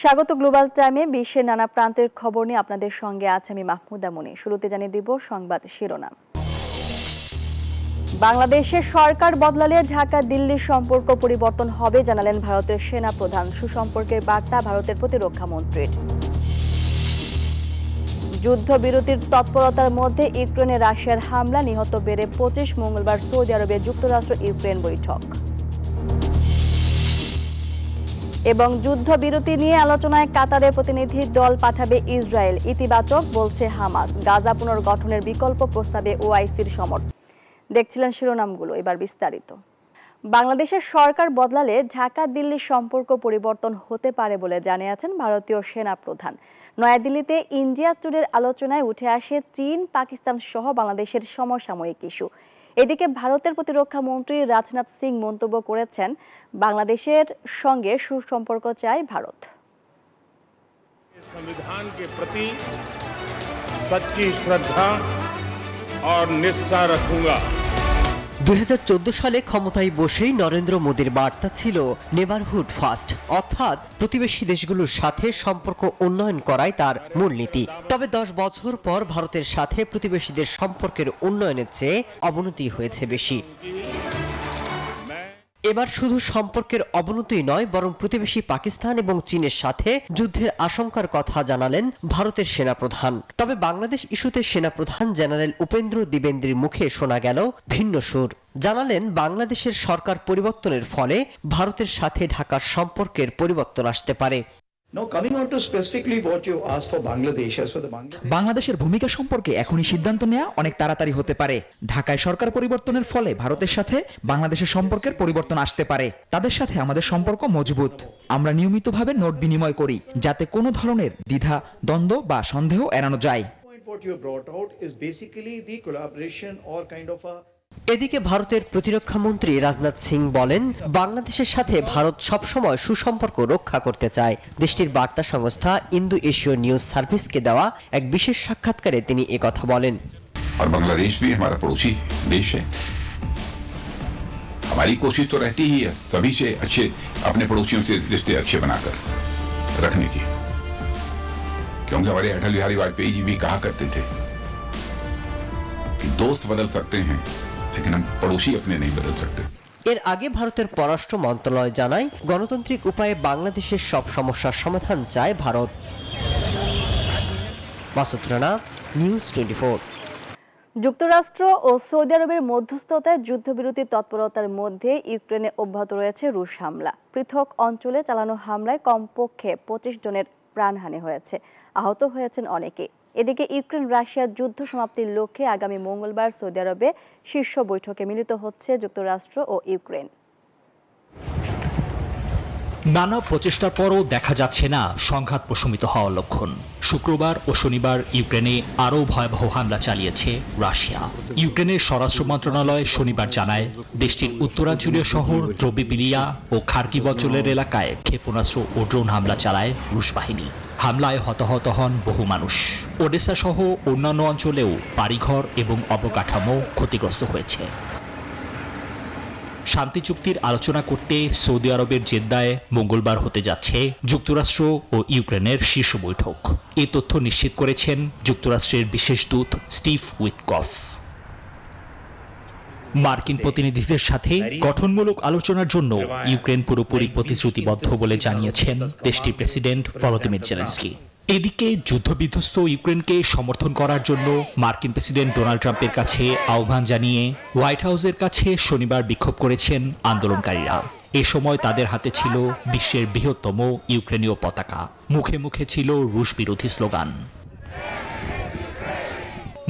স্বাগত গ্লোবাল টাইমে বিশ্বের নানা প্রান্তের খবর নিয়ে আপনাদের সঙ্গে আছে আমি মাহমুদা মনি। শুরুতে জানিয়ে দিব সংবাদ শিরোনাম। বাংলাদেশের সরকার বদলালে ঢাকা দিল্লির সম্পর্ক পরিবর্তন হবে জানালেন ভারতের সেনা প্রধান। সুসম্পর্কের বার্তা ভারতের প্রতিরক্ষা মন্ত্রীর। যুদ্ধবিরতির তৎপরতার মধ্যে ইউক্রেনে রাশিয়ার হামলা, নিহত বেড়ে 25। মঙ্গলবার সৌদি আরবে যুক্তরাষ্ট্র ইউক্রেন বৈঠক। এবং যুদ্ধবিরতি নিয়ে আলোচনায় কাতারের প্রতিনিধি দল পাঠাবে ইসরায়েল, ইতিবাচক বলছে হামাস। গাজা পুনর্গঠনের বিকল্প প্রস্তাবে ওআইসির সমর্থন। দেখছিলেন শিরোনামগুলো, এবার বিস্তারিত। বাংলাদেশের সরকার বদলালে ঢাকা দিল্লির সম্পর্ক পরিবর্তন হতে পারে বলে জানিয়েছেন ভারতীয় সেনা প্রধান। নয়াদিল্লিতে ইন্ডিয়া টুডের আলোচনায় উঠে আসে চীন, পাকিস্তান সহ বাংলাদেশের সমসাময়িক ইস্যু। এদিকে ভারতের প্রতিরক্ষা মন্ত্রী রাজনাথ সিং মন্তব্য করেছেন, বাংলাদেশের সঙ্গে সুসম্পর্ক চায় ভারত। संविधान के प्रति सच्ची श्रद्धा और निष्ठा रखूंगा। 2014 সালে ক্ষমতায় বসেই নরেন্দ্র মোদীর বার্তা ছিল নেবারহুড ফার্স্ট, অর্থাৎ প্রতিবেশী দেশগুলোর সাথে সম্পর্ক উন্নয়ন করাই তার মূলনীতি। তবে 10 বছর পর ভারতের সাথে প্রতিবেশীদের সম্পর্কের উন্নয়নের চেয়ে অবনতি হয়েছে বেশি। এবার শুধু সম্পর্কের অবনতি নয়, বরং প্রতিবেশী পাকিস্তান এবং চীনের সাথে যুদ্ধের আশঙ্কার কথা জানালেন ভারতের সেনাপ্রধান। তবে বাংলাদেশ ইস্যুতে সেনাপ্রধান জেনারেল উপেন্দ্র দ্বিবেদীর মুখে শোনা গেল ভিন্ন সুর। জানালেন, বাংলাদেশের সরকার পরিবর্তনের ফলে ভারতের সাথে ঢাকার সম্পর্কের পরিবর্তন আসতে পারে। বাংলাদেশের ভূমিকা সম্পর্কে এখনই সিদ্ধান্ত নেওয়া অনেক তাড়াতাড়ি হতে পারে। ঢাকায় সরকার পরিবর্তনের ফলে ভারতের সাথে বাংলাদেশের সম্পর্কের পরিবর্তন আসতে পারে। তাদের সাথে আমাদের সম্পর্ক মজবুত। আমরা নিয়মিতভাবে নোট বিনিময় করি, যাতে কোনো ধরনের দ্বিধা, দ্বন্দ্ব বা সন্দেহ এড়ানো যায়। এদিকে ভারতের প্রতিরক্ষা মন্ত্রী রাজনাথ সিং বলেন, বাংলাদেশের সাথে ভারত সবসময় সুসম্পর্ক রক্ষা করতে চায়। দেশটির বার্তা সংস্থা ইন্দো এশীয় নিউজ সার্ভিসকে দেওয়া এক বিশেষ সাক্ষাৎকারে তিনি একথা বলেন। और बांग्लादेश भी हमारा पड़ोसी देश है। हमारी कोशिश तो रहती ही है सभी से अच्छे अपने पड़ोसियों से रिश्ते अच्छे बनाकर रखने की, क्योंकि हमारे अटल बिहारी वाजपेयी जी भी कहा करते थे कि दोस्त बदल सकते हैं लेकिन हम पड़ोसी अपने नहीं बदल सकते। এর আগে ভারতের পররাষ্ট্র মন্ত্রণালয় জানায়, গণতান্ত্রিক উপায়ে বাংলাদেশের সব সমস্যার সমাধান চায় ভারত। মাসুদ রানা, নিউজ 24। যুক্তরাষ্ট্র ও সৌদি আরবের মধ্যস্থতায় যুদ্ধবিরতির তৎপরতার মধ্যে ইউক্রেনে অব্যাহত রয়েছে রুশ হামলা। পৃথক অঞ্চলে চালানো হামলায় কমপক্ষে 25 জনের প্রাণহানি হয়েছে, আহত হয়েছেন অনেকে। এদিকে ইউক্রেন রাশিয়ার যুদ্ধ সমাপ্তির লক্ষ্যে আগামী মঙ্গলবার সৌদি আরবে শীর্ষ বৈঠকে মিলিত হচ্ছে যুক্তরাষ্ট্র ও ইউক্রেন। নানা প্রচেষ্টার পরও দেখা যাচ্ছে না সংঘাত প্রশমিত হওয়ার লক্ষণ। শুক্রবার ও শনিবার ইউক্রেনে আরও ভয়াবহ হামলা চালিয়েছে রাশিয়া। ইউক্রেনের স্বরাষ্ট্র মন্ত্রণালয় শনিবার জানায়, দেশটির উত্তরাঞ্চলীয় শহর দ্রবিপিলিয়া ও খার্কিভ অঞ্চলের এলাকায় ক্ষেপণাস্ত্র ও ড্রোন হামলা চালায় রুশ বাহিনী। হামলায় হতাহত হন বহু মানুষ। ওডেসা সহ অন্যান্য অঞ্চলেও বাড়িঘর এবং অবকাঠামো ক্ষতিগ্রস্ত হয়েছে। শান্তি চুক্তির আলোচনা করতে সৌদি আরবের জেদ্দায় মঙ্গলবার হতে যাচ্ছে যুক্তরাষ্ট্র ও ইউক্রেনের শীর্ষ বৈঠক। এ তথ্য নিশ্চিত করেছেন যুক্তরাষ্ট্রের বিশেষ দূত স্টিভ উইটকফ। মার্কিন প্রতিনিধিদের সাথে গঠনমূলক আলোচনার জন্য ইউক্রেন পুরোপুরি প্রতিশ্রুতিবদ্ধ বলে জানিয়েছেন দেশটির প্রেসিডেন্ট ভলোদিমির জেলেনস্কি। এদিকে যুদ্ধবিধ্বস্ত ইউক্রেনকে সমর্থন করার জন্য মার্কিন প্রেসিডেন্ট ডোনাল্ড ট্রাম্পের কাছে আহ্বান জানিয়ে হোয়াইট হাউসের কাছে শনিবার বিক্ষোভ করেছেন আন্দোলনকারীরা। এ সময় তাদের হাতে ছিল বিশ্বের বৃহত্তম ইউক্রেনীয় পতাকা, মুখে মুখে ছিল রুশ বিরোধী স্লোগান।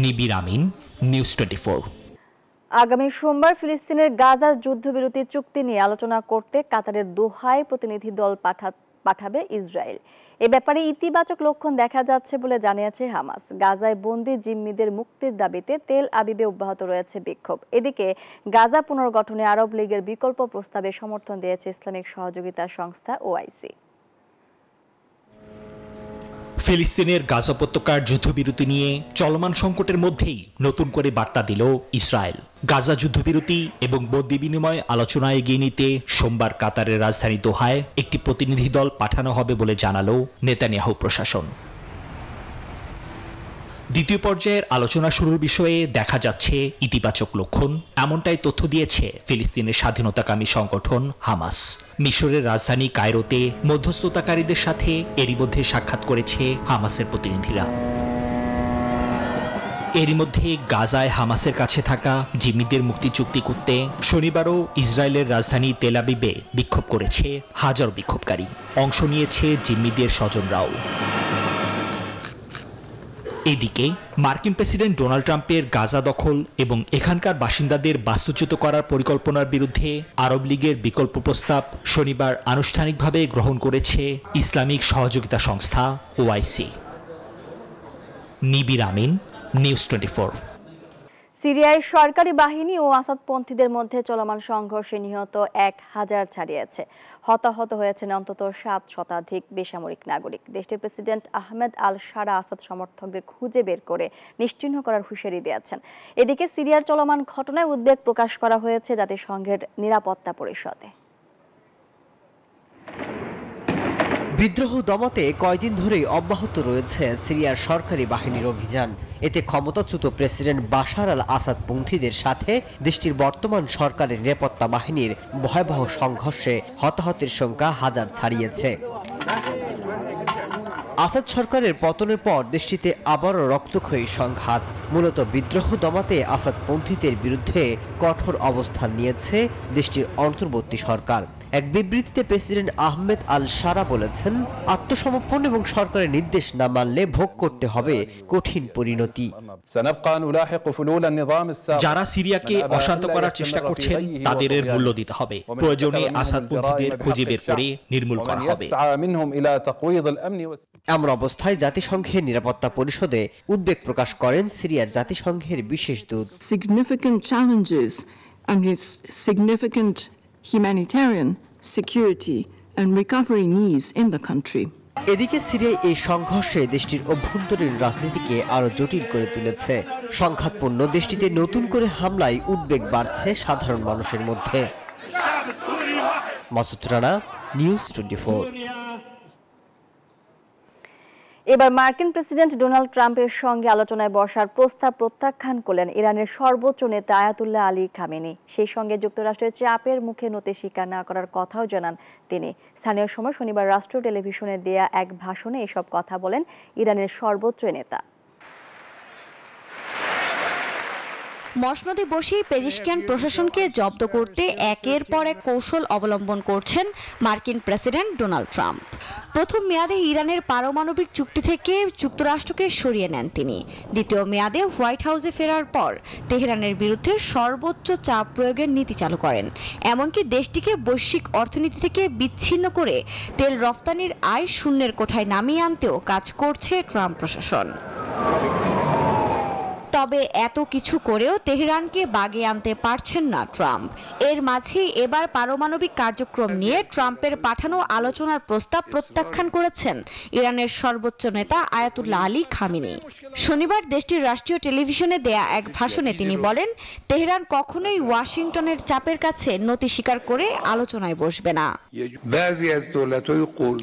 নিবির আমিন, নিউজ 24। আগামী সোমবার ফিলিস্তিনের গাজার যুদ্ধবিরতি চুক্তি নিয়ে আলোচনা করতে কাতারের দোহায় প্রতিনিধি দল পাঠাবে ইসরায়েল। এ ব্যাপারে ইতিবাচক লক্ষণ দেখা যাচ্ছে বলে জানিয়েছে হামাস। গাজায় বন্দী জিম্মিদের মুক্তির দাবিতে তেল আবিবে অব্যাহত রয়েছে বিক্ষোভ। এদিকে গাজা পুনর্গঠনে আরব লীগের বিকল্প প্রস্তাবে সমর্থন দিয়েছে ইসলামিক সহযোগিতা সংস্থা ওআইসি। ফিলিস্তিনের গাজা উপত্যকার যুদ্ধবিরতি নিয়ে চলমান সংকটের মধ্যেই নতুন করে বার্তা দিল ইসরায়েল। গাজা যুদ্ধবিরতি এবং বন্দি বিনিময় আলোচনা এগিয়ে নিতে সোমবার কাতারের রাজধানী দোহায় একটি প্রতিনিধি দল পাঠানো হবে বলে জানালো নেতানিয়াহু প্রশাসন। দ্বিতীয় পর্যায়ের আলোচনা শুরুর বিষয়ে দেখা যাচ্ছে ইতিবাচক লক্ষণ, এমনটাই তথ্য দিয়েছে ফিলিস্তিনের স্বাধীনতাকামী সংগঠন হামাস। মিশরের রাজধানী কায়রোতে মধ্যস্থতাকারীদের সাথে এরই মধ্যে সাক্ষাৎ করেছে হামাসের প্রতিনিধিরা। এরই মধ্যে গাজায় হামাসের কাছে থাকা জিম্মিদের মুক্তি চুক্তি করতে শনিবারও ইসরায়েলের রাজধানী তেল আবিবে বিক্ষোভ করেছে হাজারো বিক্ষোভকারী। অংশ নিয়েছে জিম্মিদের স্বজনরাও। এদিকে মার্কিন প্রেসিডেন্ট ডোনাল্ড ট্রাম্পের গাজা দখল এবং এখানকার বাসিন্দাদের বাস্তুচ্যুত করার পরিকল্পনার বিরুদ্ধে আরব লীগের বিকল্প প্রস্তাব শনিবার আনুষ্ঠানিকভাবে গ্রহণ করেছে ইসলামিক সহযোগিতা সংস্থা ওআইসি। নিবির আমিন, নিউজ 24। সিরিয়ায় সরকারি বাহিনী ও আসাদপন্থীদের মধ্যে চলমান সংঘর্ষে নিহত 1000 ছাড়িয়েছে। হতাহত হয়েছেন অন্তত 7 শতাধিক বেসামরিক নাগরিক। দেশটির প্রেসিডেন্ট আহমেদ আল শারা আসাদ সমর্থকদের খুঁজে বের করে নিশ্চিহ্ন করার হুঁশিয়ারি দিয়েছেন। এদিকে সিরিয়ার চলমান ঘটনায় উদ্বেগ প্রকাশ করা হয়েছে জাতিসংঘের নিরাপত্তা পরিষদে। বিদ্রোহ দমাতে কয়দিন ধরেই অব্যাহত রয়েছে সিরিয়ার সরকারি বাহিনীর অভিযান। এতে ক্ষমতাচ্যুত প্রেসিডেন্ট বাশার আল আসাদ পন্থীদের সাথে দেশটির বর্তমান সরকারের নিরাপত্তা বাহিনীর ভয়াবহ সংঘর্ষে হতাহতের সংখ্যা 1000 ছাড়িয়েছে। আসাদ সরকারের পতনের পর দেশটিতে আবারও রক্তক্ষয়ী সংঘাত। মূলত বিদ্রোহ দমাতে আসাদ পন্থীদের বিরুদ্ধে কঠোর অবস্থান নিয়েছে দেশটির অন্তর্বর্তী সরকার। এক বিবৃতিতে প্রেসিডেন্ট আহমেদ আল শারা বলেছেন, আত্মসমর্পণ এবং সরকারের নির্দেশ না মানলে ভোগ করতে হবে কঠিন পরিণতি। যারা সিরিয়াকে অশান্ত করার চেষ্টা করছেন তাদের এর মূল্য দিতে হবে। প্রয়োজনে আসাদপন্থীদের খুঁজে বের করে নির্মূল করা হবে। এমন অবস্থায় জাতিসংঘের নিরাপত্তা পরিষদে উদ্বেগ প্রকাশ করেন সিরিয়ার জাতিসংঘের বিশেষ দূত। Significant challenges and significant humanitarian security and recovery needs in the country. এদিকে সিরিয়ায় এই সংঘর্ষে দেশটির অভ্যন্তরীণ রাজনীতিকে আরো জটিল করে তুলেছে। সংঘাতপূর্ণ দেশটিতে নতুন করে হামলায় উদ্বেগ বাড়ছে সাধারণ মানুষের মধ্যে। মাসুদ রানা, নিউজ 24। এবার মার্কিন প্রেসিডেন্ট ডোনাল্ড ট্রাম্পের সঙ্গে আলোচনায় বসার প্রস্তাব প্রত্যাখ্যান করলেন ইরানের সর্বোচ্চ নেতা আয়াতুল্লাহ আলী খামেনি। সেই সঙ্গে যুক্তরাষ্ট্রের চাপের মুখে নতি স্বীকার না করার কথাও জানান তিনি। স্থানীয় সময় শনিবার রাষ্ট্রীয় টেলিভিশনে দেয়া এক ভাষণে এসব কথা বলেন ইরানের সর্বোচ্চ নেতা। মসনদে বসেই পেজিশকিয়ান প্রশাসনকে জব্দ করতে একের পর এক কৌশল অবলম্বন করছেন মার্কিন প্রেসিডেন্ট ডোনাল্ড ট্রাম্প। প্রথম মেয়াদে ইরানের পারমাণবিক চুক্তি থেকে যুক্তরাষ্ট্রকে সরিয়ে নেন তিনি। দ্বিতীয় মেয়াদে হোয়াইট হাউসে ফেরার পর তেহরানের বিরুদ্ধে সর্বোচ্চ চাপ প্রয়োগের নীতি চালু করেন। এমনকি দেশটিকে বৈশ্বিক অর্থনীতি থেকে বিচ্ছিন্ন করে তেল রফতানির আয় শূন্যের কোঠায় নামিয়ে আনতেও কাজ করছে ট্রাম্প প্রশাসন। তবে এত কিছু করেও তেহরানকে বাগে আনতে পারছেন না ট্রাম্প। এর মাঝে এবার পারমাণবিক কার্যক্রম নিয়ে ট্রাম্পের পাঠানো আলোচনার প্রস্তাব প্রত্যাখ্যান করেছেন ইরানের সর্বোচ্চ নেতা আয়াতুল্লাহ আলী খামেনি। শনিবার দেশটির রাষ্ট্রীয় টেলিভিশনে দেয়া এক ভাষণে তিনি বলেন, তেহরান কখনোই ওয়াশিংটনের চাপের কাছে নতি স্বীকার করে আলোচনায় বসবে না।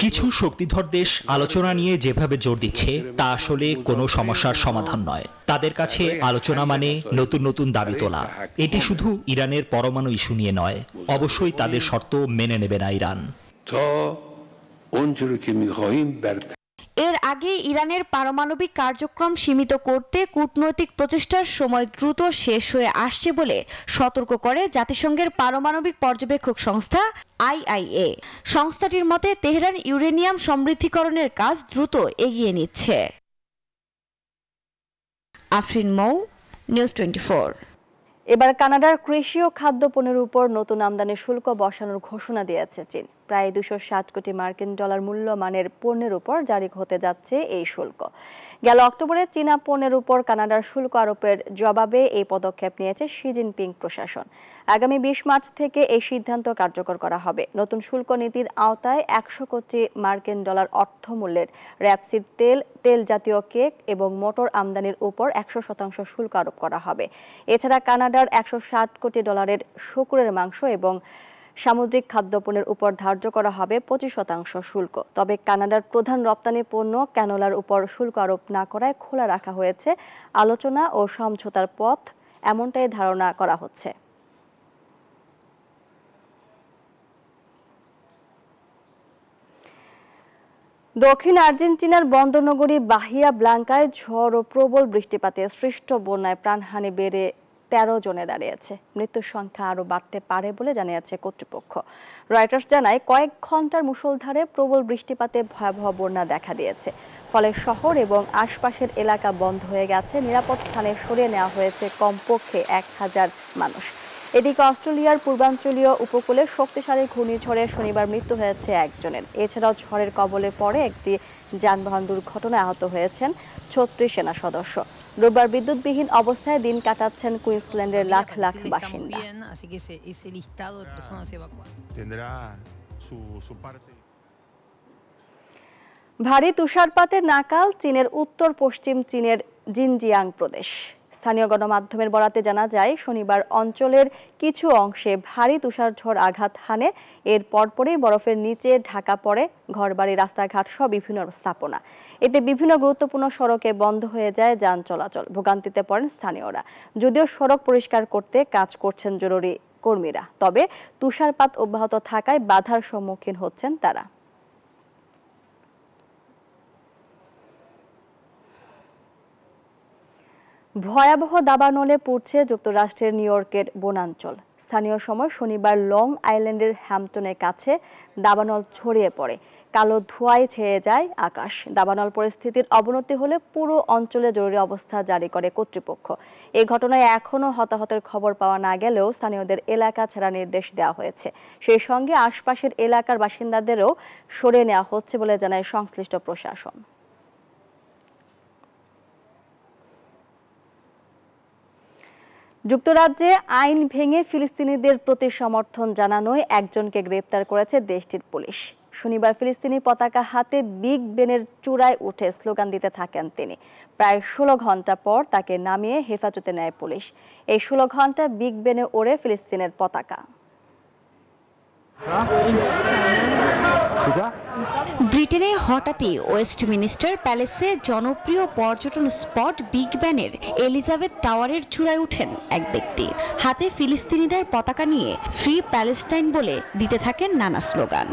কিছু শক্তিধর দেশ আলোচনা নিয়ে যেভাবে জোর দিচ্ছে তা আসলে কোনো সমস্যার সমাধান নয়। তাদের কাছে আলোচনা মানে নতুন নতুন দাবি তোলা। এটি শুধু ইরানের পরমাণু ইস্যু নিয়ে নয়, অবশ্যই তাদের শর্ত মেনে নেবে না ইরান। এর আগে ইরানের পারমাণবিক কার্যক্রম সীমিত করতে কূটনৈতিক প্রচেষ্টার সময় দ্রুত শেষ হয়ে আসছে বলে সতর্ক করে জাতিসংঘের পারমাণবিক পর্যবেক্ষক সংস্থা IAEA। সংস্থাটির মতে তেহরান ইউরেনিয়াম সমৃদ্ধিকরণের কাজ দ্রুত এগিয়ে নিচ্ছে। আফরিন মৌ, নিউজ 24। এবার কানাডার কৃষি ও খাদ্য পণ্যের উপর নতুন আমদানি শুল্ক বসানোর ঘোষণা দিয়েছে চীন। প্রায় 260 কোটি মার্কিন ডলার মূল্যমানের পণ্যের উপর জারি হতে যাচ্ছে এই শুল্ক। গেল অক্টোবরে চীনা পণ্যের উপর কানাডার শুল্ক আরোপের জবাবে এই পদক্ষেপ নিয়েছে শি জিনপিং প্রশাসন। আগামী 20 মার্চ থেকে এই সিদ্ধান্ত কার্যকর করা হবে। নতুন শুল্ক নীতির আওতায় 100 কোটি মার্কিন ডলার অর্থমূল্যের র্যাপসিড তেল, তেল জাতীয় কেক এবং মোটর আমদানির উপর 100% শুল্ক আরোপ করা হবে। এছাড়া কানাডার 160 কোটি ডলারের শূকরের মাংস এবং সামুদ্রিক খাদ্যপণ্যের উপর ধার্য করা হবে 25% শুল্ক। তবে কানাডার প্রধান রপ্তানি পণ্য ক্যানোলার উপর শুল্ক আরোপ না করায় খোলা রাখা হয়েছে আলোচনা ও সমঝোতার পথ, এমনটাই ধারণা করা হচ্ছে। দক্ষিণ আর্জেন্টিনার বন্দরনগরী বাহিয়া ব্লাঙ্কায় ঝড় ও প্রবল বৃষ্টিপাতে সৃষ্ট বন্যায় প্রাণহানি বেড়ে 13 জনে দাঁড়িয়েছে। মৃত্যুর সংখ্যা আরও বাড়তে পারে বলে জানিয়েছে কর্তৃপক্ষ। রয়টার্স জানায়, কয়েক ঘন্টার মুষলধারে প্রবল বৃষ্টিপাতে ভয়াবহ বন্যা দেখা দিয়েছে। ফলে শহর এবং আশপাশের এলাকা বন্ধ হয়ে গেছে। নিরাপদ স্থানে সরিয়ে নেওয়া হয়েছে কমপক্ষে 1000 মানুষ। এদিকে অস্ট্রেলিয়ার পূর্বাঞ্চলীয় উপকূলে শক্তিশালী ঘূর্ণিঝড়ে শনিবার মৃত্যু হয়েছে একজনের। এছাড়াও ঝড়ের কবলে পড়ে একটি যানবাহন দুর্ঘটনায় আহত হয়েছেন 36 সেনা সদস্য। রোববার বিদ্যুৎবিহীন অবস্থায় দিন কাটাচ্ছেন কুইন্সল্যান্ডের লাখ লাখ বাসিন্দা। ভারী তুষারপাতের নাকাল চীনের উত্তর পশ্চিম চীনের জিনজিয়াং প্রদেশ। স্থানীয় গণমাধ্যমের বরাতে জানা যায়, শনিবার অঞ্চলের কিছু অংশে ভারী তুষারঝড় আঘাত হানে। এর পরপরই বরফের নিচে ঢাকা পড়ে ঘরবাড়ি, রাস্তাঘাট সহ বিভিন্ন স্থাপনা। এতে বিভিন্ন গুরুত্বপূর্ণ সড়কে বন্ধ হয়ে যায় যান চলাচল। ভোগান্তিতে পড়েন স্থানীয়রা। যদিও সড়ক পরিষ্কার করতে কাজ করছেন জরুরি কর্মীরা, তবে তুষারপাত অব্যাহত থাকায় বাধার সম্মুখীন হচ্ছেন তারা। ভয়াবহ দাবানলে পুড়ছে যুক্তরাষ্ট্রের নিউ ইয়র্কের বনাঞ্চল। স্থানীয় সময় শনিবার লং আইল্যান্ডের হ্যাম্পটনের কাছে দাবানল ছড়িয়ে পড়ে। কালো ধোঁয়ায় ছেয়ে যায় আকাশ। দাবানল পরিস্থিতির অবনতি হলে পুরো অঞ্চলে জরুরি অবস্থা জারি করে কর্তৃপক্ষ। এই ঘটনায় এখনও হতাহতের খবর পাওয়া না গেলেও স্থানীয়দের এলাকা ছাড়ার নির্দেশ দেওয়া হয়েছে। সেই সঙ্গে আশপাশের এলাকার বাসিন্দাদেরও সরিয়ে নেওয়া হচ্ছে বলে জানায় সংশ্লিষ্ট প্রশাসন। যুক্তরাজ্যে আইন ভেঙে ফিলিস্তিনিদের প্রতি সমর্থন জানানোয় একজনকে গ্রেপ্তার করেছে দেশটির পুলিশ। শনিবার ফিলিস্তিনি পতাকা হাতে বিগ বেনের চূড়ায় উঠে স্লোগান দিতে থাকেন তিনি। প্রায় 16 ঘন্টা পর তাকে নামিয়ে হেফাজতে নেয় পুলিশ। এই 16 ঘন্টা বিগ বেনে ওড়ে ফিলিস্তিনের পতাকা। ব্রিটেনে হঠাৎই ওয়েস্টমিনিস্টার প্যালেসে জনপ্রিয় পর্যটন স্পট বিগ ব্যানের এলিজাবেথ টাওয়ারের চূড়ায় উঠেন এক ব্যক্তি। হাতে ফিলিস্তিনিদের পতাকা নিয়ে ফ্রি প্যালেস্টাইন বলে দিতে থাকেন নানা স্লোগান।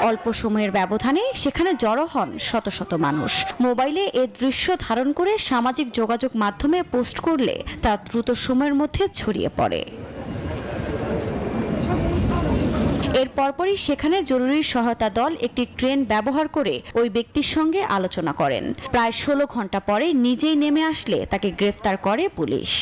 অল্প সময়ের ব্যবধানে সেখানে জড়ো হন শত শত মানুষ। মোবাইলে এ দৃশ্য ধারণ করে সামাজিক যোগাযোগ মাধ্যমে পোস্ট করলে তা দ্রুত সময়ের মধ্যে ছড়িয়ে পড়ে। এর পরপরই সেখানে জরুরি সহায়তা দল একটি ক্রেন ব্যবহার করে ওই ব্যক্তির সঙ্গে আলোচনা করেন। প্রায় 16 ঘন্টা পরে নিজেই নেমে আসলে তাকে গ্রেফতার করে পুলিশ।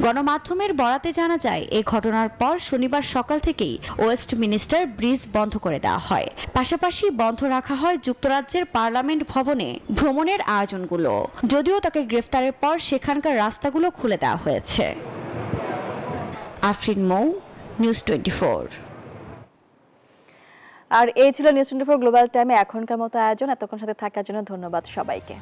গণমাধ্যমের বরাতে জানা যায়, এই ঘটনার পর শনিবার সকাল থেকেই ওয়েস্টমিনিস্টার ব্রিজ বন্ধ করে দেওয়া হয়। পাশাপাশি বন্ধ রাখা হয় যুক্তরাজ্যের পার্লামেন্ট ভবনে ভ্রমণের আয়োজনগুলো। যদিও তাকে গ্রেফতারের পর সেখানকার রাস্তাগুলো খুলে দেওয়া হয়েছে। আফরিন মৌ, নিউজ 24। আর এই ছিল নিউজ 24 গ্লোবাল টাইমে এখনকার মতো আয়োজন। এতক্ষণ সাথে থাকার জন্য ধন্যবাদ সবাইকে।